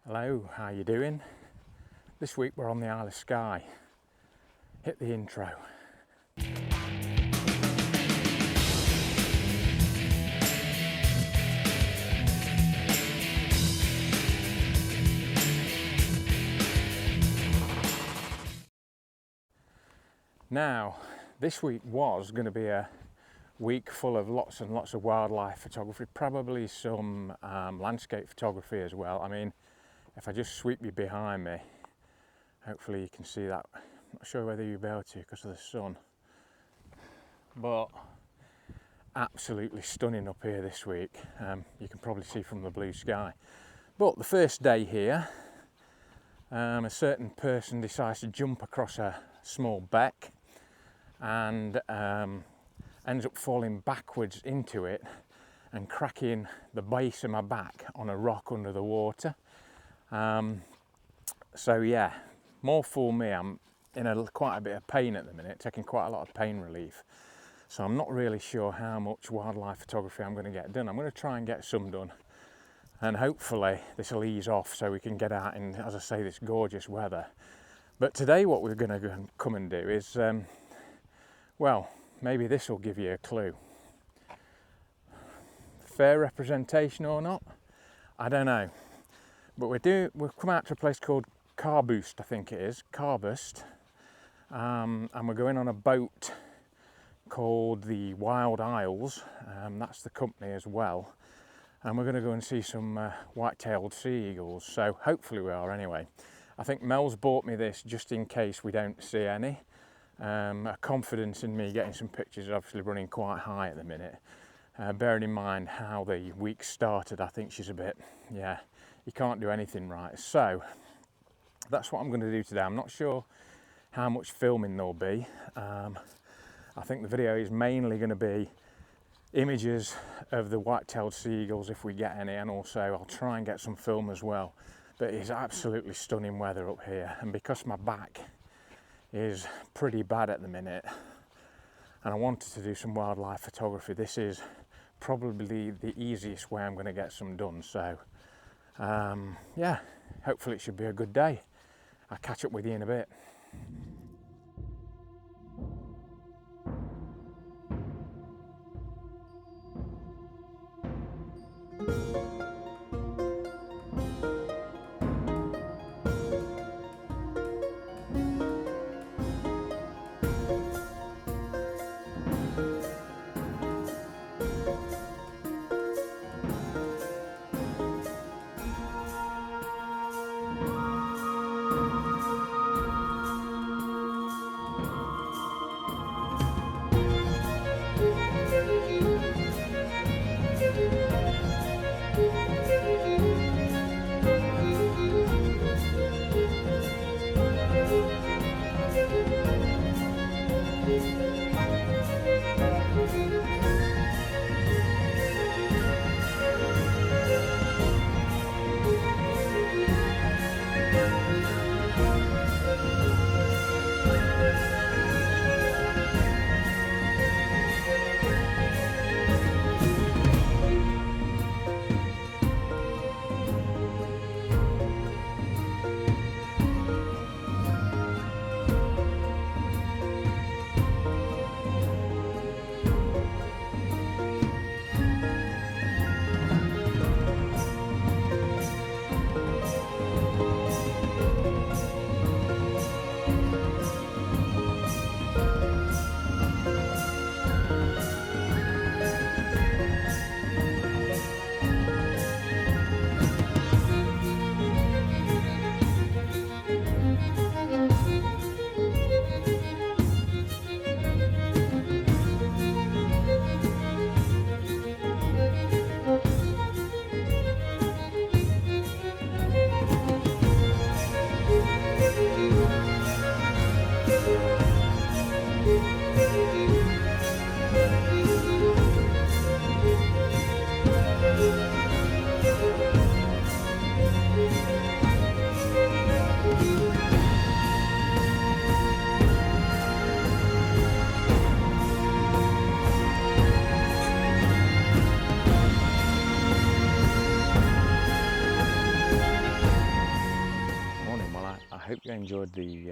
Hello, how you doing? This week we're on the Isle of Skye. Hit the intro. Now, this week was going to be a week full of lots and lots of wildlife photography, probably some landscape photography as well. I mean, if I just sweep you behind me, hopefully you can see that. I'm not sure whether you'll be able to because of the sun, but absolutely stunning up here this week. You can probably see from the blue sky. But the first day here, a certain person decides to jump across a small beck and ends up falling backwards into it and cracking the base of my back on a rock under the water. So yeah, more fool me. I'm in quite a bit of pain at the minute, taking quite a lot of pain relief. So I'm not really sure how much wildlife photography I'm going to get done. I'm going to try and get some done, and hopefully this will ease off so we can get out in, as I say, this gorgeous weather. But today what we're going to come and do is, well, maybe this will give you a clue. Fair representation or not, I don't know. But we've come out to a place called Carboost, I think it is, Carboost, and we're going on a boat called the Wild Isles, that's the company as well, and we're going to go and see some white-tailed sea eagles, so hopefully we are anyway. I think Mel's bought me this just in case we don't see any. Her confidence in me getting some pictures is obviously running quite high at the minute. Bearing in mind how the week started, I think she's a bit, yeah, you can't do anything right. So that's what I'm going to do today. I'm not sure how much filming there'll be. I think the video is mainly going to be images of the white-tailed sea eagles if we get any, and also I'll try and get some film as well. But it's absolutely stunning weather up here, and because my back is pretty bad at the minute and I wanted to do some wildlife photography, this is probably the easiest way I'm going to get some done. So yeah, hopefully it should be a good day. I'll catch up with you in a bit. hope you enjoyed the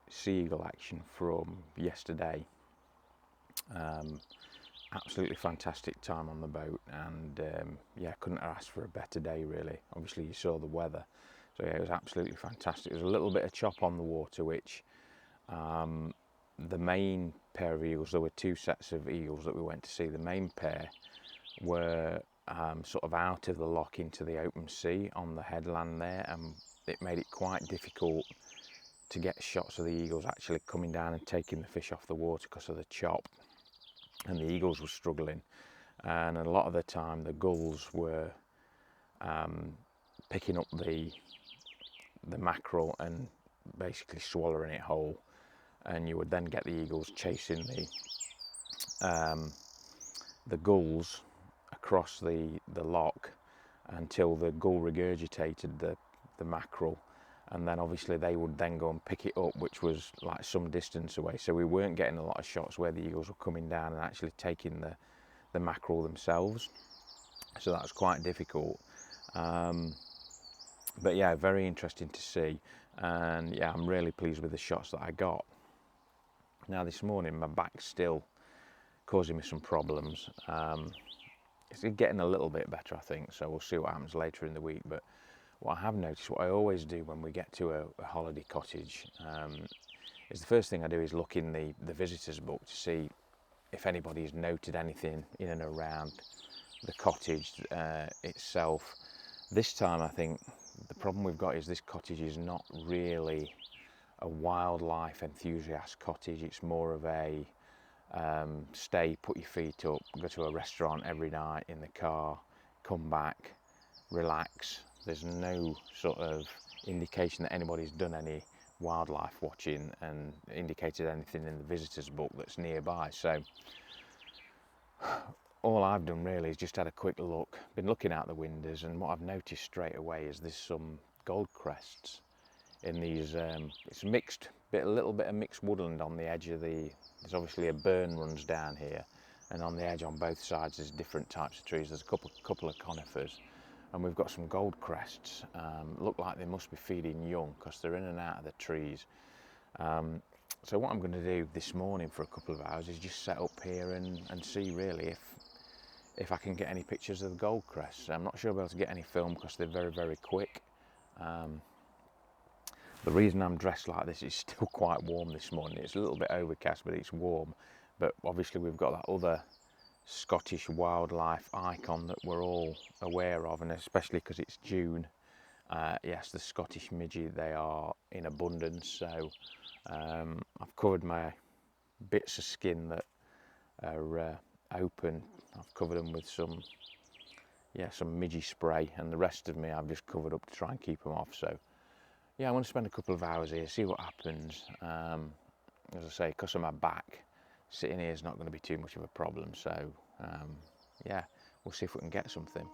sea eagle action from yesterday. Absolutely fantastic time on the boat, and yeah, couldn't have asked for a better day really. Obviously you saw the weather, so yeah, it was absolutely fantastic. There was a little bit of chop on the water, which the main pair of eagles, there were two sets of eagles that we went to see. The main pair were sort of out of the lock into the open sea on the headland there, and it made it quite difficult to get shots of the eagles actually coming down and taking the fish off the water because of the chop, and the eagles were struggling, and a lot of the time the gulls were picking up the mackerel and basically swallowing it whole, and you would then get the eagles chasing the gulls across the lock until the gull regurgitated the mackerel, and then obviously they would then go and pick it up, which was like some distance away, so we weren't getting a lot of shots where the eagles were coming down and actually taking the mackerel themselves, so that was quite difficult. But yeah, very interesting to see, and yeah, I'm really pleased with the shots that I got. Now this morning my back's still causing me some problems. It's getting a little bit better, I think, so we'll see what happens later in the week. But what I have noticed, what I always do when we get to a holiday cottage, is the first thing I do is look in the visitors book to see if anybody's noted anything in and around the cottage itself. This time I think the problem we've got is this cottage is not really a wildlife enthusiast cottage. It's more of a stay, put your feet up, go to a restaurant every night in the car, come back, relax. There's no sort of indication that anybody's done any wildlife watching and indicated anything in the visitors book that's nearby. So all I've done really is just had a quick look, been looking out the windows, and what I've noticed straight away is there's some gold crests in these, it's mixed, a little bit of mixed woodland on the edge of there's obviously a burn runs down here, and on the edge on both sides there's different types of trees. There's a couple of conifers, and we've got some gold crests. Look like they must be feeding young because they're in and out of the trees. So what I'm going to do this morning for a couple of hours is just set up here and see really if I can get any pictures of the gold crests. I'm not sure I'll be able to get any film because they're very, very quick. The reason I'm dressed like this is still quite warm this morning. It's a little bit overcast, but it's warm. But obviously we've got that other Scottish wildlife icon that we're all aware of, and especially because it's June. Yes, the Scottish midgie, they are in abundance. So I've covered my bits of skin that are open. I've covered them with some midgie spray, and the rest of me I've just covered up to try and keep them off. So yeah, I want to spend a couple of hours here, see what happens. As I say, because of my back, sitting here is not going to be too much of a problem. So yeah, we'll see if we can get something.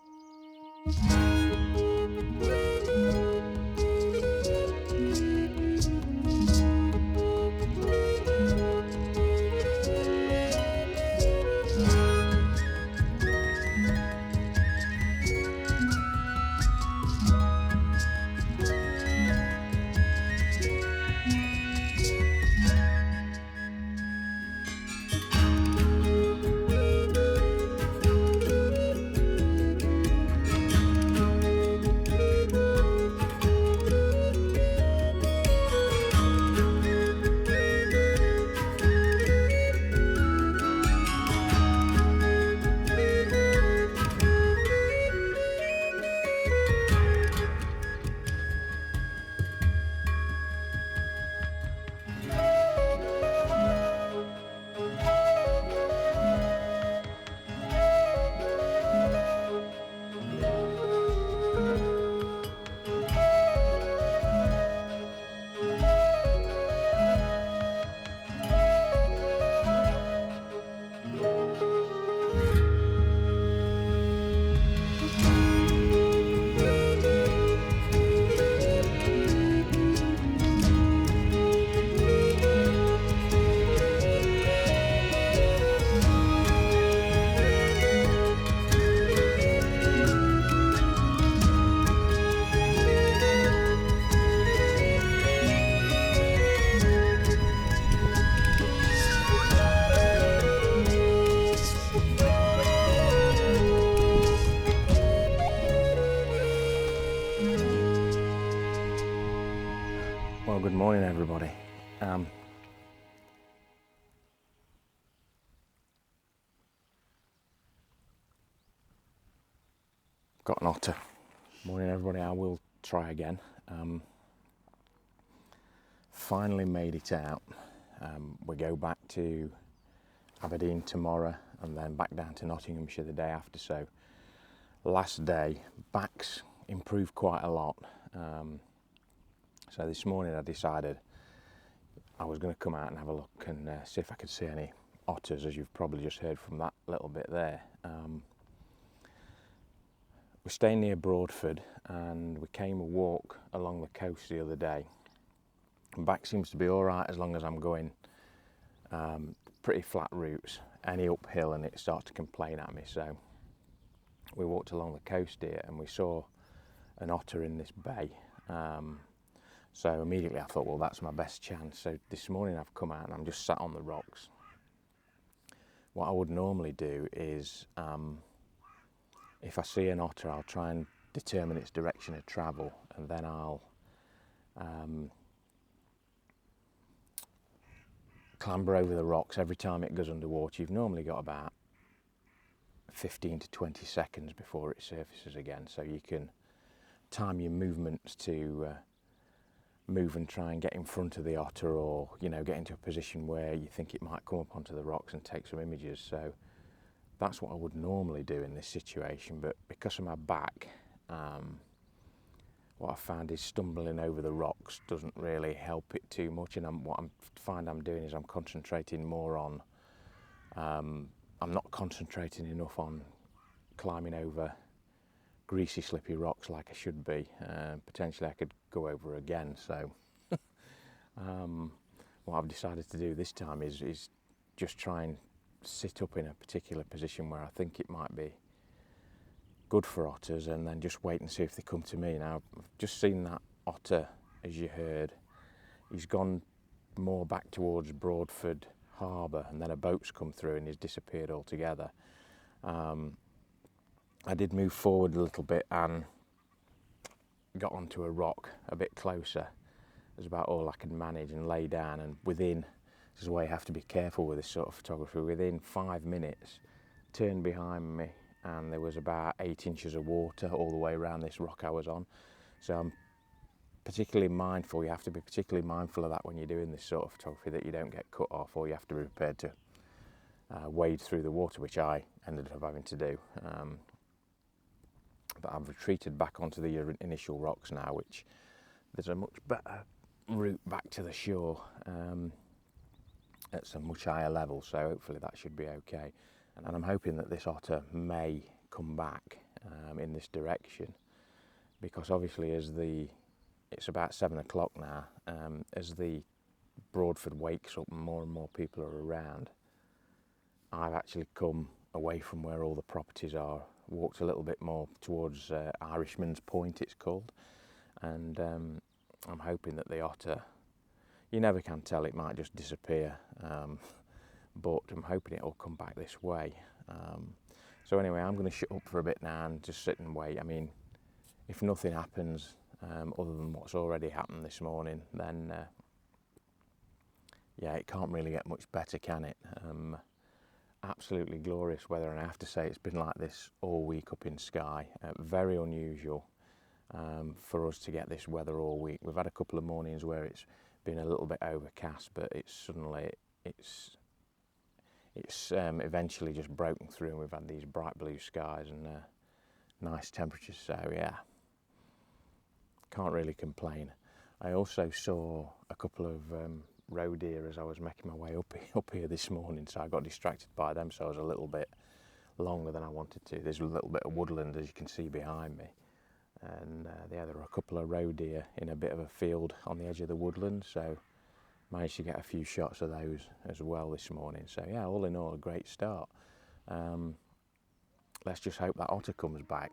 Well, good morning everybody. Got an otter. Morning everybody, I will try again. Finally made it out. We go back to Aberdeen tomorrow and then back down to Nottinghamshire the day after. So last day, backs improved quite a lot. So this morning I decided I was going to come out and have a look and see if I could see any otters, as you've probably just heard from that little bit there. We're staying near Broadford and we came a walk along the coast the other day. And back seems to be all right as long as I'm going pretty flat routes. Any uphill and it starts to complain at me. So we walked along the coast here and we saw an otter in this bay. So immediately I thought, well, that's my best chance. So this morning I've come out and I'm just sat on the rocks. What I would normally do is, if I see an otter, I'll try and determine its direction of travel, and then I'll clamber over the rocks every time it goes underwater. You've normally got about 15 to 20 seconds before it surfaces again, so you can time your movements to move and try and get in front of the otter, or get into a position where you think it might come up onto the rocks and take some images. So that's what I would normally do in this situation, but because of my back, what I found is stumbling over the rocks doesn't really help it too much, and what I find I'm doing is I'm concentrating more on, I'm not concentrating enough on climbing over greasy slippy rocks like I should be. Potentially I could go over again, so what I've decided to do this time is just try and sit up in a particular position where I think it might be good for otters, and then just wait and see if they come to me. Now I've just seen that otter, as you heard. He's gone more back towards Broadford Harbour, and then a boat's come through and he's disappeared altogether. I did move forward a little bit and got onto a rock a bit closer. It was about all I could manage, and lay down, and within, this is why you have to be careful with this sort of photography, within 5 minutes, turned behind me and there was about 8 inches of water all the way around this rock I was on. So I'm particularly mindful, you have to be particularly mindful of that when you're doing this sort of photography, that you don't get cut off, or you have to be prepared to wade through the water, which I ended up having to do. But I've retreated back onto the initial rocks now, which there's a much better route back to the shore at some much higher level, so hopefully that should be okay. And I'm hoping that this otter may come back in this direction, because obviously it's about 7 o'clock now, as the Broadford wakes up and more people are around, I've actually come away from where all the properties are, walked a little bit more towards Irishman's Point it's called, and I'm hoping that the otter, you never can tell, it might just disappear, but I'm hoping it will come back this way. So anyway, I'm going to shut up for a bit now and just sit and wait. I mean, if nothing happens other than what's already happened this morning, then yeah, it can't really get much better, can it? Absolutely glorious weather, and I have to say it's been like this all week up in Skye. Very unusual for us to get this weather all week. We've had a couple of mornings where it's been a little bit overcast, but it's eventually just broken through, and we've had these bright blue skies and nice temperatures, so yeah, can't really complain. I also saw a couple of roe deer as I was making my way up here this morning, so I got distracted by them, so I was a little bit longer than I wanted to. There's a little bit of woodland, as you can see behind me, and yeah, there were a couple of roe deer in a bit of a field on the edge of the woodland, so managed to get a few shots of those as well this morning. So yeah, all in all, a great start. Let's just hope that otter comes back.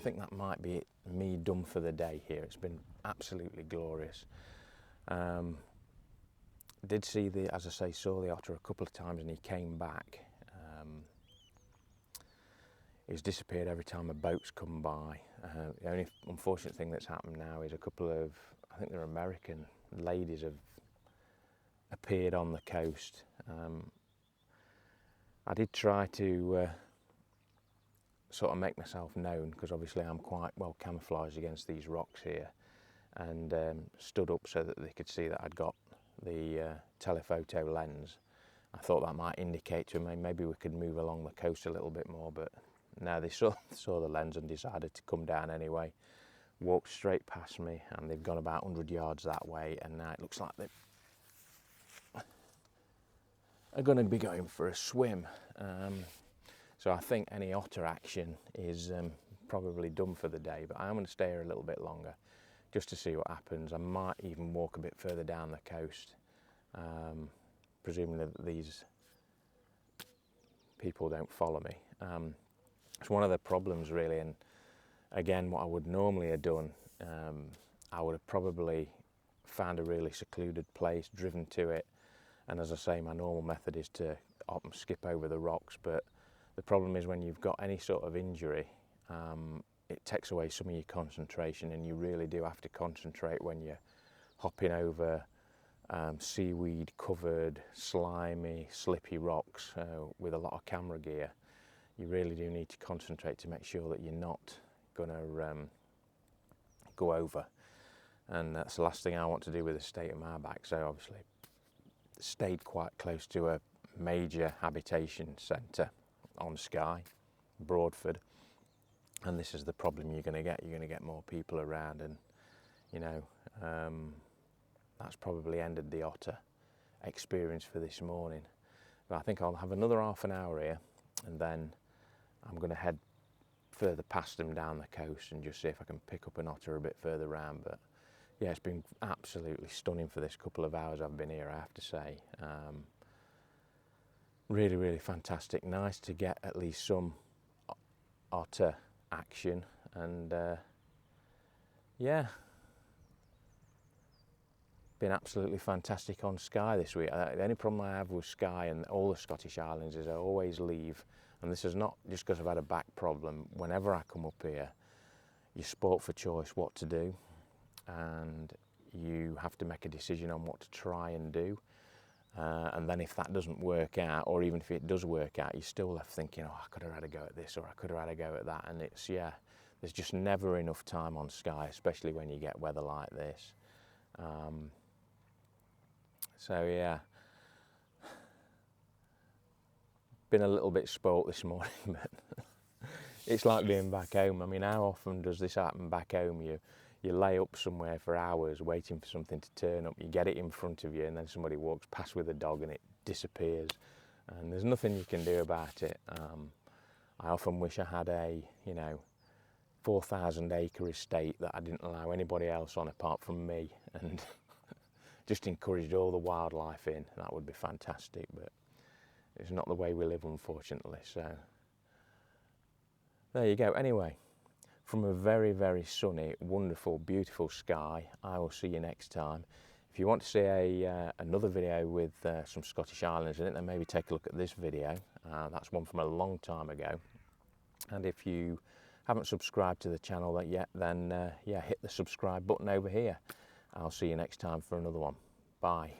think that might be me done for the day here. It's been absolutely glorious. Did see as I say, saw the otter a couple of times, and he came back. He's disappeared every time a boat's come by. The only unfortunate thing that's happened now is a couple of, I think they're American ladies, have appeared on the coast. I did try to sort of make myself known, because obviously I'm quite well camouflaged against these rocks here, and stood up so that they could see that I'd got the telephoto lens. I thought that might indicate to them maybe we could move along the coast a little bit more, but no, they saw the lens and decided to come down anyway. Walked straight past me, and they've gone about 100 yards that way, and now it looks like they are going to be going for a swim. So I think any otter action is probably done for the day, but I'm going to stay here a little bit longer just to see what happens. I might even walk a bit further down the coast, presuming that these people don't follow me. It's one of the problems really, and again, what I would normally have done, I would have probably found a really secluded place, driven to it, and as I say, my normal method is to skip over the rocks, but the problem is when you've got any sort of injury, it takes away some of your concentration, and you really do have to concentrate when you're hopping over seaweed covered, slimy, slippy rocks with a lot of camera gear. You really do need to concentrate to make sure that you're not going to go over, and that's the last thing I want to do with the state of my back. So obviously stayed quite close to a major habitation centre on Skye, Broadford, and this is the problem you're going to get. You're going to get more people around, and you know, that's probably ended the otter experience for this morning. But I think I'll have another half an hour here, and then I'm going to head further past them down the coast and just see if I can pick up an otter a bit further round. But yeah, it's been absolutely stunning for this couple of hours I've been here, I have to say. Really, really fantastic. Nice to get at least some otter action, and yeah, been absolutely fantastic on Skye this week. The only problem I have with Skye and all the Scottish Islands is I always leave, and this is not just because I've had a back problem. Whenever I come up here, you're sport for choice what to do, and you have to make a decision on what to try and do. And then if that doesn't work out, or even if it does work out, you're still left thinking, oh, I could have had a go at this, or I could have had a go at that. And it's, yeah, there's just never enough time on Skye, especially when you get weather like this. So yeah, been a little bit spoilt this morning, but it's like being back home. I mean, how often does this happen back home? You lay up somewhere for hours waiting for something to turn up, you get it in front of you, and then somebody walks past with a dog and it disappears, and there's nothing you can do about it. I often wish I had a 4,000 acre estate that I didn't allow anybody else on apart from me, and just encouraged all the wildlife in. That would be fantastic, but it's not the way we live, unfortunately. So there you go. Anyway, from a very, very sunny, wonderful, beautiful Skye, I will see you next time. If you want to see another video with some Scottish Islands in it, then maybe take a look at this video. That's one from a long time ago. And if you haven't subscribed to the channel yet, then yeah, hit the subscribe button over here. I'll see you next time for another one. Bye.